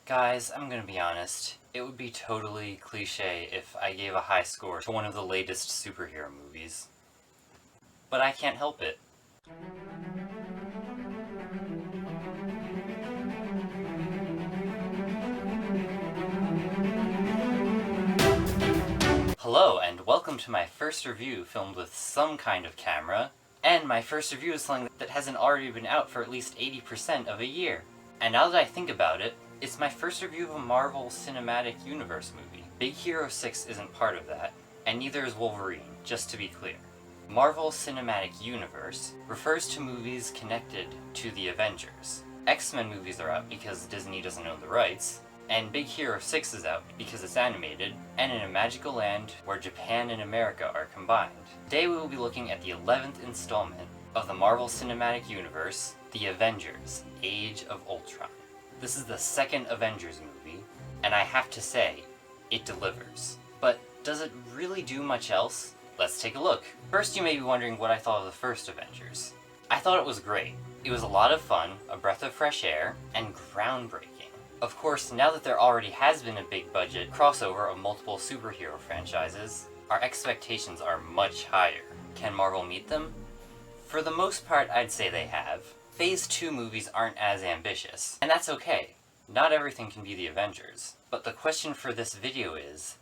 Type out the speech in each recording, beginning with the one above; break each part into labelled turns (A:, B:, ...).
A: Guys, I'm gonna be honest. It would be totally cliche if I gave a high score to one of the latest superhero movies. But I can't help it. Hello, and welcome to my first review filmed with some kind of camera, and my first review is something that hasn't already been out for at least 80% of a year. And now that I think about it, it's my first review of a Marvel Cinematic Universe movie. Big Hero 6 isn't part of that, and neither is Wolverine, just to be clear. Marvel Cinematic Universe refers to movies connected to the Avengers. X-Men movies are out because Disney doesn't own the rights, and Big Hero 6 is out because it's animated, and in a magical land where Japan and America are combined. Today we will be looking at the 11th installment of the Marvel Cinematic Universe, The Avengers, Age of Ultron. This is the second Avengers movie, and I have to say, it delivers. But does it really do much else? Let's take a look. First, you may be wondering what I thought of the first Avengers. I thought it was great. It was a lot of fun, a breath of fresh air, and groundbreaking. Of course, now that there already has been a big budget crossover of multiple superhero franchises, our expectations are much higher. Can Marvel meet them? For the most part, I'd say they have. Phase 2 movies aren't as ambitious, and that's okay. Not everything can be the Avengers. But the question for this video is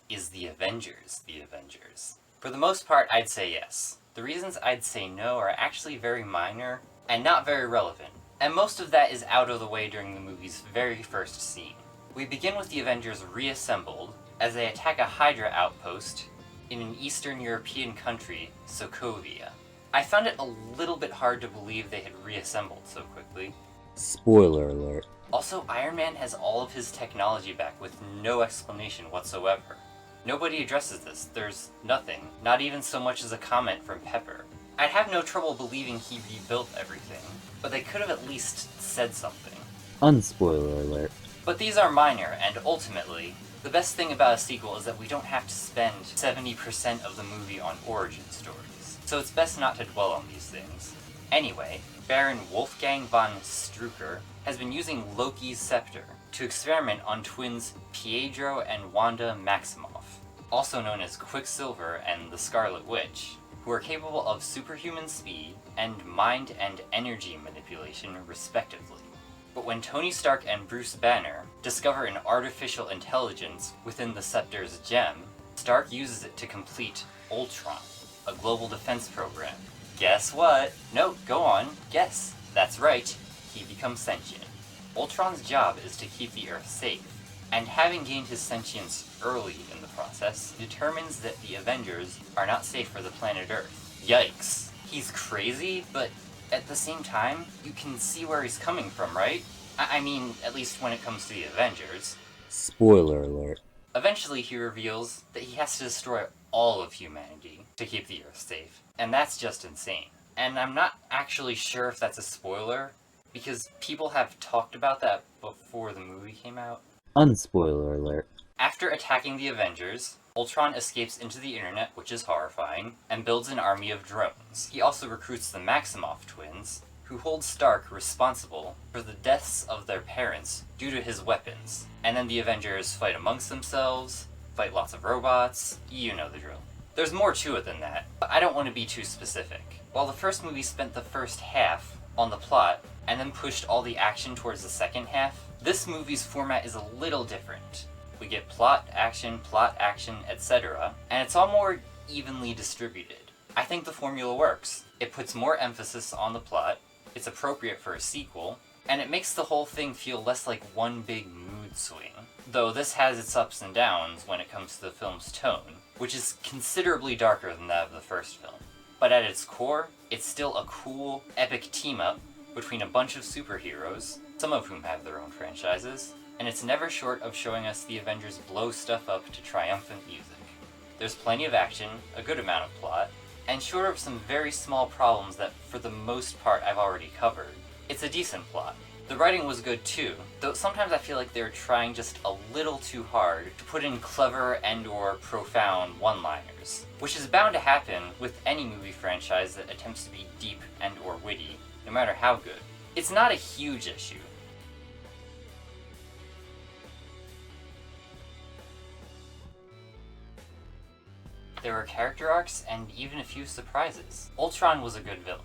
A: the Avengers the Avengers? For the most part, I'd say yes. The reasons I'd say no are actually very minor and not very relevant, and most of that is out of the way during the movie's very first scene. We begin with the Avengers reassembled as they attack a Hydra outpost in an Eastern European country, Sokovia. I found it a little bit hard to believe they had reassembled so quickly.
B: Spoiler alert.
A: Also, Iron Man has all of his technology back with no explanation whatsoever. Nobody addresses this. There's nothing. Not even so much as a comment from Pepper. I'd have no trouble believing he rebuilt everything, but they could have at least said something.
B: Unspoiler alert.
A: But these are minor, and ultimately, the best thing about a sequel is that we don't have to spend 70% of the movie on origin stories. So it's best not to dwell on these things. Anyway, Baron Wolfgang von Strucker has been using Loki's scepter to experiment on twins Pietro and Wanda Maximoff, also known as Quicksilver and the Scarlet Witch, who are capable of superhuman speed and mind and energy manipulation, respectively. But when Tony Stark and Bruce Banner discover an artificial intelligence within the scepter's gem, Stark uses it to complete Ultron, a global defense program. Guess what? No, go on, guess. That's right, he becomes sentient. Ultron's job is to keep the Earth safe, and having gained his sentience early in the process, determines that the Avengers are not safe for the planet Earth. Yikes. He's crazy, but at the same time, you can see where he's coming from, right? I mean, at least when it comes to the Avengers.
B: Spoiler alert.
A: Eventually he reveals that he has to destroy all of humanity to keep the Earth safe, and that's just insane. And I'm not actually sure if that's a spoiler, because people have talked about that before the movie came out.
B: Unspoiler alert.
A: After attacking the Avengers, Ultron escapes into the internet, which is horrifying, and builds an army of drones. He also recruits the Maximoff twins, who hold Stark responsible for the deaths of their parents due to his weapons. And then the Avengers fight amongst themselves, fight lots of robots, you know the drill. There's more to it than that, but I don't want to be too specific. While the first movie spent the first half on the plot, and then pushed all the action towards the second half, this movie's format is a little different. We get plot, action, etc., and it's all more evenly distributed. I think the formula works. It puts more emphasis on the plot, it's appropriate for a sequel, and it makes the whole thing feel less like one big mood swing. Though this has its ups and downs when it comes to the film's tone, which is considerably darker than that of the first film. But at its core, it's still a cool, epic team-up between a bunch of superheroes, some of whom have their own franchises, and it's never short of showing us the Avengers blow stuff up to triumphant music. There's plenty of action, a good amount of plot, and short of some very small problems that for the most part I've already covered, it's a decent plot. The writing was good too, though sometimes I feel like they're trying just a little too hard to put in clever and/or profound one-liners, which is bound to happen with any movie franchise that attempts to be deep and/or witty, no matter how good. It's not a huge issue. There were character arcs and even a few surprises. Ultron was a good villain.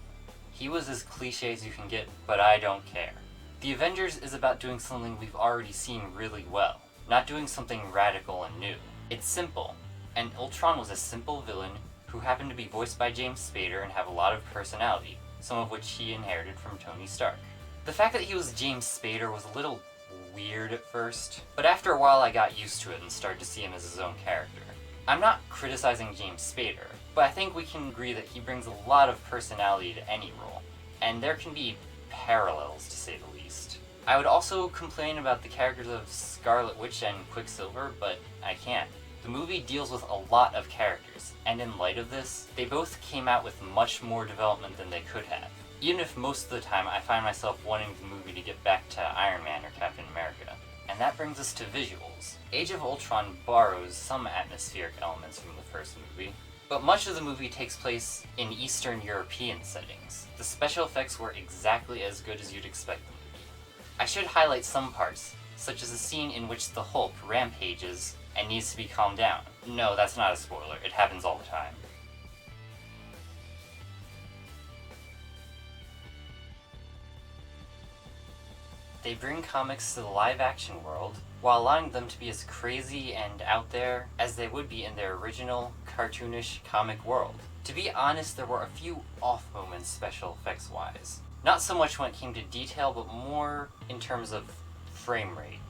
A: He was as cliche as you can get, but I don't care. The Avengers is about doing something we've already seen really well, not doing something radical and new. It's simple, and Ultron was a simple villain who happened to be voiced by James Spader and have a lot of personality, some of which he inherited from Tony Stark. The fact that he was James Spader was a little weird at first, but after a while I got used to it and started to see him as his own character. I'm not criticizing James Spader, but I think we can agree that he brings a lot of personality to any role, and there can be parallels to say the least. I would also complain about the characters of Scarlet Witch and Quicksilver, but I can't. The movie deals with a lot of characters, and in light of this, they both came out with much more development than they could have. Even if most of the time I find myself wanting the movie to get back to Iron Man or Captain America. And that brings us to visuals. Age of Ultron borrows some atmospheric elements from the first movie, but much of the movie takes place in Eastern European settings. The special effects were exactly as good as you'd expect them to be. I should highlight some parts, such as the scene in which the Hulk rampages and needs to be calmed down. No, that's not a spoiler, it happens all the time. They bring comics to the live-action world, while allowing them to be as crazy and out there as they would be in their original, cartoonish comic world. To be honest, there were a few off moments special effects-wise. Not so much when it came to detail, but more in terms of frame rate.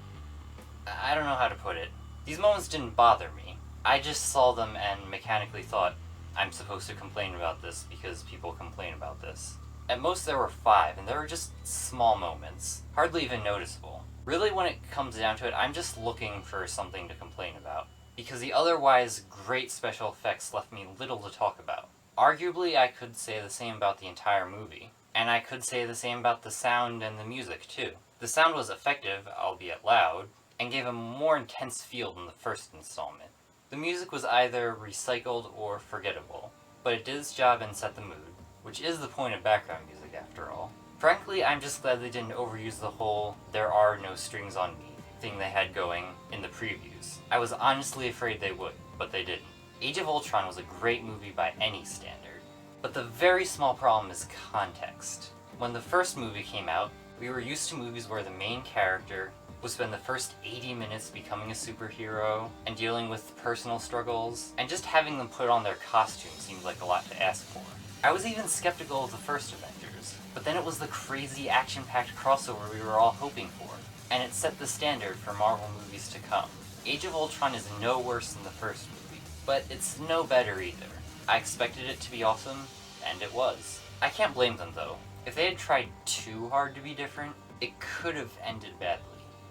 A: I don't know how to put it. These moments didn't bother me. I just saw them and mechanically thought, I'm supposed to complain about this because people complain about this. At most there were 5, and they were just small moments, hardly even noticeable. Really, when it comes down to it, I'm just looking for something to complain about, because the otherwise great special effects left me little to talk about. Arguably, I could say the same about the entire movie, and I could say the same about the sound and the music too. The sound was effective, albeit loud, and gave a more intense feel than the first installment. The music was either recycled or forgettable, but it did its job and set the mood, which is the point of background music after all. Frankly, I'm just glad they didn't overuse the whole "there are no strings on me" thing they had going in the previews. I was honestly afraid they would, but they didn't. Age of Ultron was a great movie by any standard, but the very small problem is context. When the first movie came out, we were used to movies where the main character would spend the first 80 minutes becoming a superhero and dealing with personal struggles, and just having them put on their costume seemed like a lot to ask for. I was even skeptical of the first Avengers, but then it was the crazy action-packed crossover we were all hoping for, and it set the standard for Marvel movies to come. Age of Ultron is no worse than the first movie, but it's no better either. I expected it to be awesome, and it was. I can't blame them though. If they had tried too hard to be different, it could have ended badly.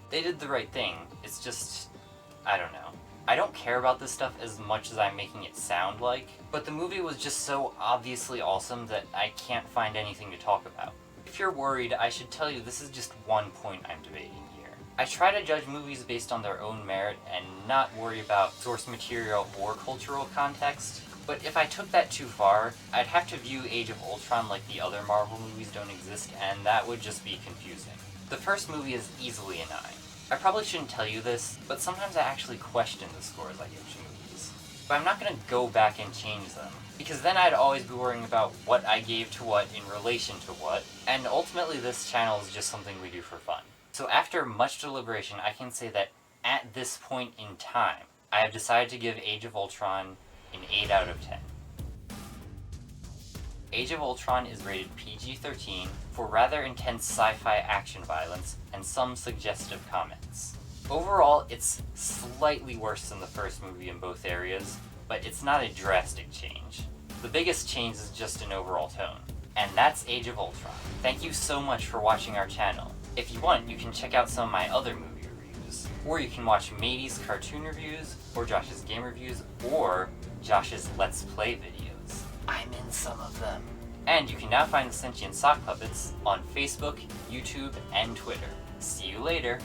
A: They did the right thing, it's just, I don't know. I don't care about this stuff as much as I'm making it sound like, but the movie was just so obviously awesome that I can't find anything to talk about. If you're worried, I should tell you this is just one point I'm debating here. I try to judge movies based on their own merit and not worry about source material or cultural context, but if I took that too far, I'd have to view Age of Ultron like the other Marvel movies don't exist, and that would just be confusing. The first movie is easily a 9. I probably shouldn't tell you this, but sometimes I actually question the scores I give to movies. But I'm not going to go back and change them, because then I'd always be worrying about what I gave to what in relation to what, and ultimately this channel is just something we do for fun. So after much deliberation, I can say that at this point in time, I have decided to give Age of Ultron an 8 out of 10. Age of Ultron is rated PG-13 for rather intense sci-fi action violence and some suggestive comments. Overall, it's slightly worse than the first movie in both areas, but it's not a drastic change. The biggest change is just an overall tone. And that's Age of Ultron. Thank you so much for watching our channel. If you want, you can check out some of my other movie reviews, or you can watch Matey's cartoon reviews, or Josh's game reviews, or Josh's Let's Play videos. I'm in some of them. And you can now find the Sentient sock puppets on Facebook, YouTube, and Twitter. See you later!